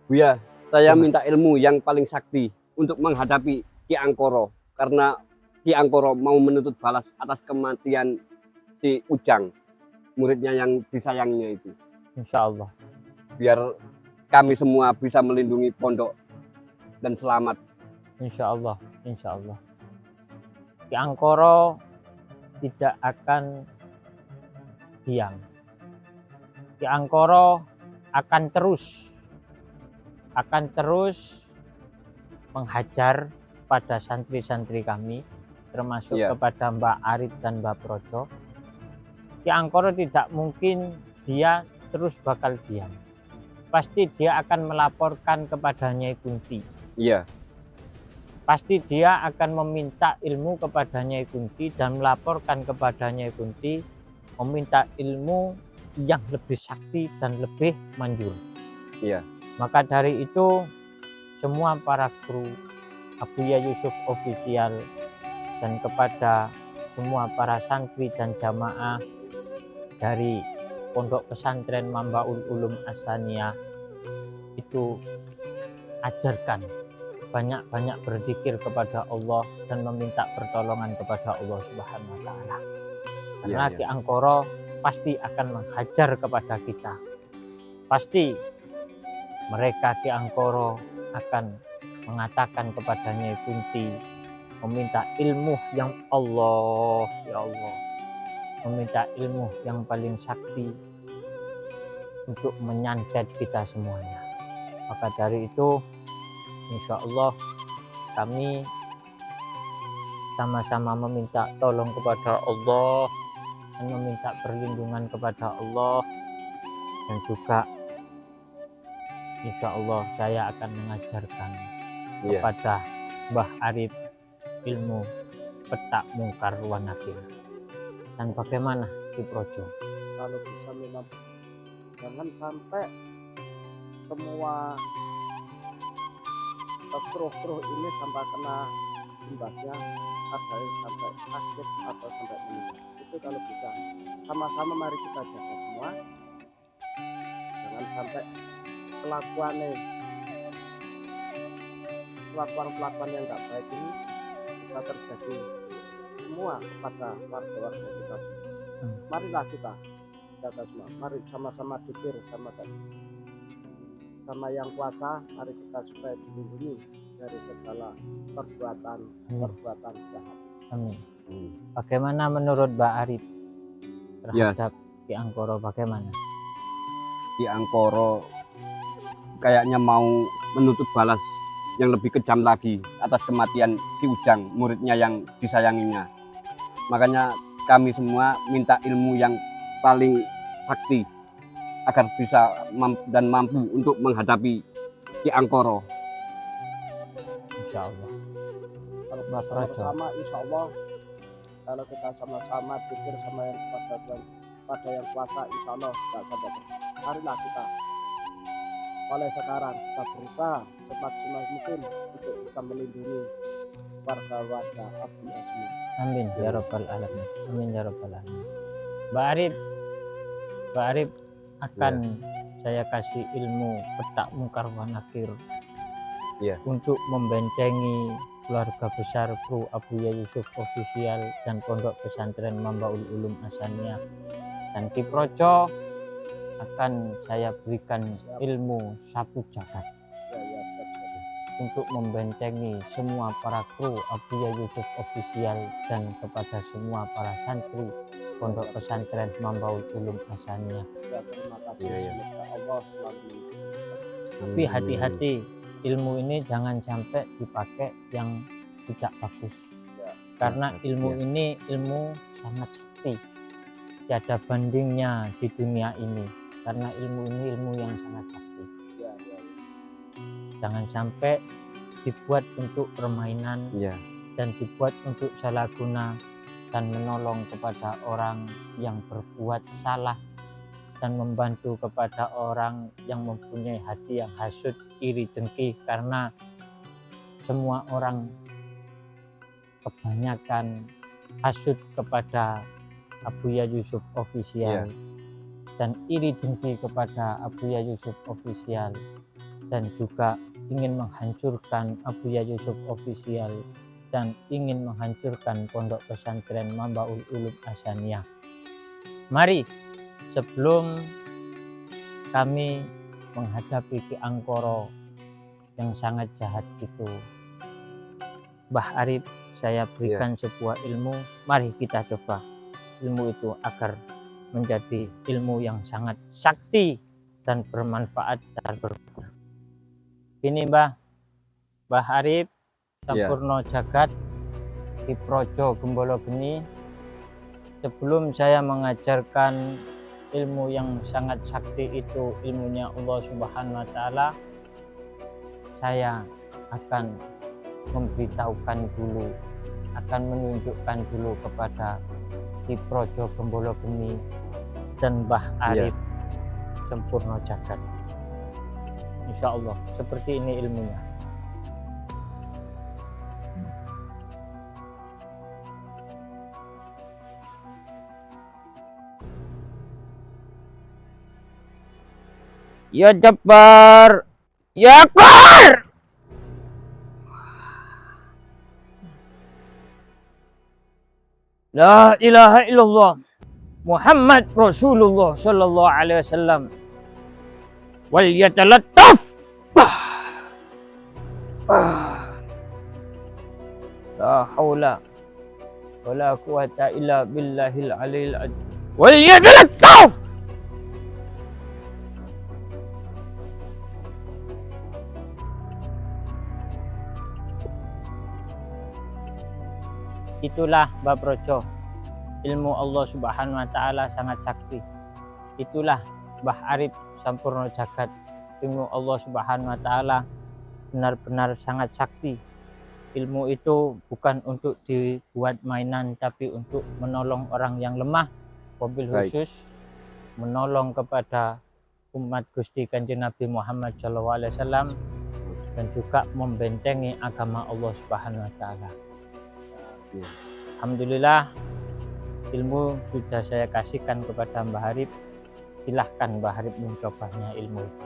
Buya, saya Gimana? minta ilmu yang paling sakti untuk menghadapi Ki Angkoro karena Ki Angkoro mau menuntut balas atas kematian si Ujang, muridnya yang disayanginya itu. Insya Allah. Biar kami semua bisa melindungi pondok dan selamat. Insya Allah. Insya Allah. Ki Angkoro tidak akan diam. Ki Angkoro akan terus menghajar pada santri-santri kami, termasuk kepada Mbak Arif dan Mbak Projo. Ki Angkoro tidak mungkin dia terus bakal diam. Pasti dia akan melaporkan kepada Nyai Kunti. Iya. Pasti dia akan meminta ilmu kepada Nyai Kunti dan melaporkan kepada Nyai Kunti, meminta ilmu yang lebih sakti dan lebih manjur. Iya. Maka dari itu semua para kru Abuya Yusuf Official dan kepada semua para santri dan jamaah dari Pondok Pesantren Mambaul Ulum As-Saniyah itu ajarkan banyak-banyak berzikir kepada Allah dan meminta pertolongan kepada Allah Subhanahu wa taala. Karena Ki Angkoro pasti akan menghajar kepada kita. Pasti mereka Ki Angkoro akan mengatakan kepada Nyai Kunti, meminta ilmu yang Allah, ya Allah, meminta ilmu yang paling sakti untuk menyantet kita semuanya. Maka dari itu insya Allah kami sama-sama meminta tolong kepada Allah dan meminta perlindungan kepada Allah, dan juga insya Allah saya akan mengajarkan kepada Mbah Arif ilmu petak mungkar wa nakir. Dan bagaimana Ki Projo? Kalau bisa memang jangan sampai semua kruh-kruh ini sampai kena imbasnya, ada yang sampai sakit atau sampai meninggal. Itu kalau bisa sama-sama mari kita jaga semua, jangan sampai kelakuan yang nggak baik ini bisa terjadi semua kepada warga-warga kita. Marilah kita jaga semua, mari sama-sama dikir sama yang kuasa, mari kita supaya dilindungi dari segala perbuatan jahat. Amin. Bagaimana menurut Mbak Arif terhadap Ki Angkoro? Bagaimana? Ki Angkoro kayaknya mau menuntut balas yang lebih kejam lagi atas kematian si Ujang, muridnya yang disayanginya. Makanya kami semua minta ilmu yang paling sakti agar bisa mampu untuk menghadapi Ki Angkoro. Insya Allah. Kalau bersama insya Allah, kalau kita sama-sama pikir sama yang pada yang kuasa, insya Allah tidak sampai. Marilah kita mulai sekarang kita berusaha semaksimal mungkin untuk bisa melindungi warga-warga Abu Asmi. Amin ya rabbal alamin. Amin ya rabbal alamin. Mbak Arif akan saya kasih ilmu petak mungkar wa nakir untuk membentengi keluarga besar kru Abuya Yusuf Official dan Pondok Pesantren Mambaul Ulum As-Saniyah. Dan Ki Projo akan saya berikan ilmu sapu jagat untuk membentengi semua para kru Abuya Yusuf Official dan kepada semua para santri Pondok Pesantren Mambaul Ulum As-Saniyah. Terima kasih. Allah selalu. Tapi hati-hati, ilmu ini jangan sampai dipakai yang tidak bagus. Karena ilmu ini ilmu sangat sakti, tiada bandingnya di dunia ini. Karena ilmu ini ilmu yang sangat sakti. Jangan sampai dibuat untuk permainan dan dibuat untuk salah guna dan menolong kepada orang yang berbuat salah dan membantu kepada orang yang mempunyai hati yang hasut, iri, dengki. Karena semua orang kebanyakan hasut kepada Abuya Yusuf Official dan iri dengki kepada Abuya Yusuf Official. dan juga ingin menghancurkan Abuya Yusuf Official dan ingin menghancurkan Pondok Pesantren Mambaul Ulum Hasaniyah. Mari sebelum kami menghadapi Ki Angkoro yang sangat jahat itu, Mbah Arif, saya berikan sebuah ilmu. Mari kita coba ilmu itu agar menjadi ilmu yang sangat sakti dan bermanfaat dan berguna. Ini Mbah Arif Sampurno Jagat di Projo Gembolo Geni. Sebelum saya mengajarkan ilmu yang sangat sakti itu, ilmunya Allah Subhanahu wa Ta'ala, saya akan memberitahukan dulu, akan menunjukkan dulu kepada di Projo Gembolo Geni dan Mbah Arif Sampurno Jagat. Insya Allah seperti ini ilmunya. Ya Jabbar, ya Akbar. La ilaha illallah Muhammad Rasulullah sallallahu alaihi wasallam. Wal yatalattaf. La haula wala quwata illa billahil aliyil azim. Wal yatalattaf. Itulah Mbah Projo, ilmu Allah Subhanahu wa Ta'ala sangat sakti. Itulah Mbah Arif Sampurno Jagat, ilmu Allah Subhanahu wa Ta'ala benar-benar sangat sakti. Ilmu itu bukan untuk dibuat mainan, tapi untuk menolong orang yang lemah, wabil khusus menolong kepada umat Gusti Kanjeng Nabi Muhammad SAW, dan juga membentengi agama Allah Subhanahu wa Ta'ala. Alhamdulillah, ilmu sudah saya kasihkan kepada Mbah Arif. Silahkan Mbah Arif mencobanya ilmu itu.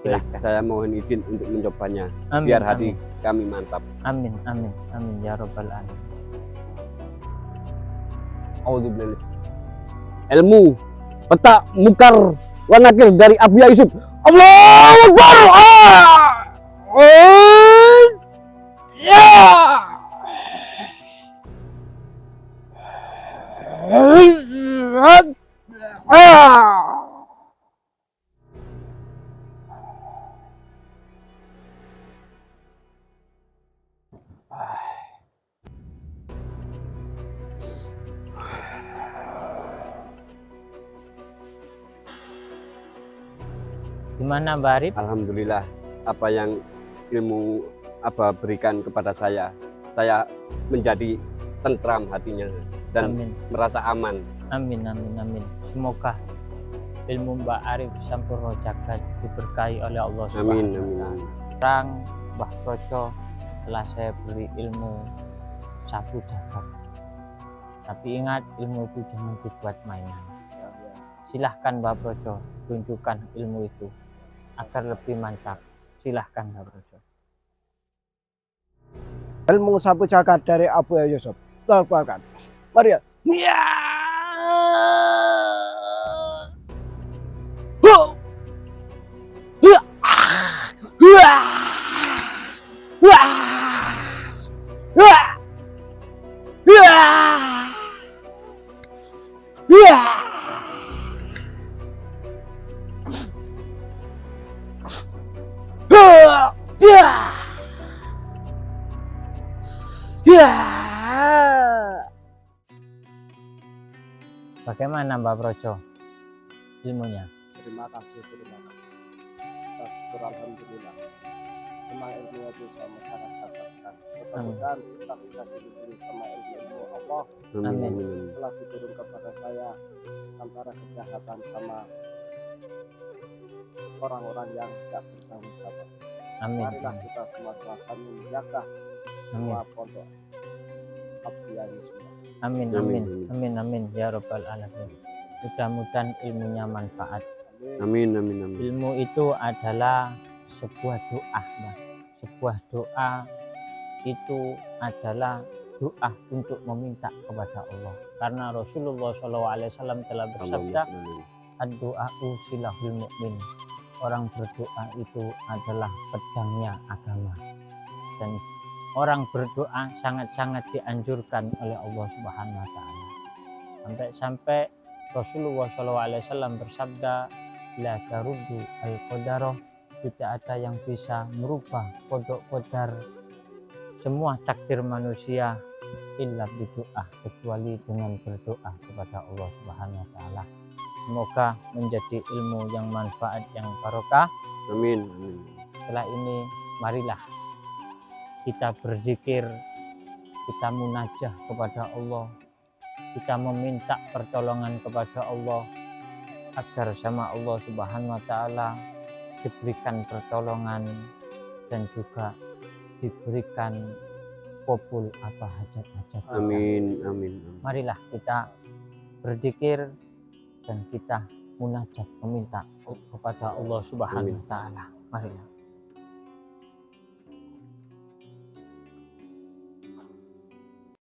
Silahkan. Saya mohon izin untuk mencobanya. Amin, biar hati kami mantap. Amin, amin, amin ya Rabbal alamin. Auzubillah. Ilmu petak mukar wa nakir dari Abuya Yusuf. Allahu Akbar. Gimana Mbah Arif? Alhamdulillah, apa yang ilmu Abah berikan kepada saya menjadi tentram hatinya dan Amin. merasa aman. Amin, amin, amin. Semoga ilmu Mbah Arif Sampurno Jagat diberkahi oleh Allah Subhanahu Amin, wa amin, Ta'ala. amin. Sekarang Mbah Projo telah saya beri ilmu sapu jagat. Tapi ingat, ilmu itu jangan dibuat mainan. Silahkan Mbah Projo tunjukkan ilmu itu agar lebih mantap. Silahkan Mbah Projo. Ilmu sapu jagat dari Abuya Yusuf. Lakukan. Mari ya. Bagaimana Mbah Projo ilmunya? Terima kasih. Kita syukur alhamdulillah. Memang ilmu itu sama sangat dapatkan. Mudah-mudahan kita bisa dilindungi sama ilmu Allah. Amin. Telah diturun kepada saya antara kejahatan sama orang-orang yang tidak bertanggung jawab. Amin. Marilah kita semua doakan menjaga semua pondok Abuya Yusuf. Amin, amin, amin, amin ya Rabbal alamin. Mudah-mudahan ilmunya manfaat. Amin, amin, amin. Ilmu itu adalah sebuah doa, Mas. Sebuah doa itu adalah doa untuk meminta kepada Allah. Karena Rasulullah SAW telah bersabda, ad-du'a'u silahul mu'min. Orang berdoa itu adalah pedangnya agama. Dan orang berdoa sangat-sangat dianjurkan oleh Allah Subhanahu wa taala. Sampai Rasulullah SAW bersabda, la taruddu al-qadarah, tidak ada yang bisa merubah qada semua takdir manusia illa bidoa, kecuali dengan berdoa kepada Allah Subhanahu wa taala. Semoga menjadi ilmu yang manfaat, yang barokah. Amin. Setelah ini marilah kita berzikir, kita munajah kepada Allah, kita meminta pertolongan kepada Allah agar sama Allah Subhanahu wa taala diberikan pertolongan dan juga diberikan kabul apa hajat-hajat. Amin. Marilah kita berzikir dan kita munajat meminta kepada Allah Subhanahu wa taala. Marilah.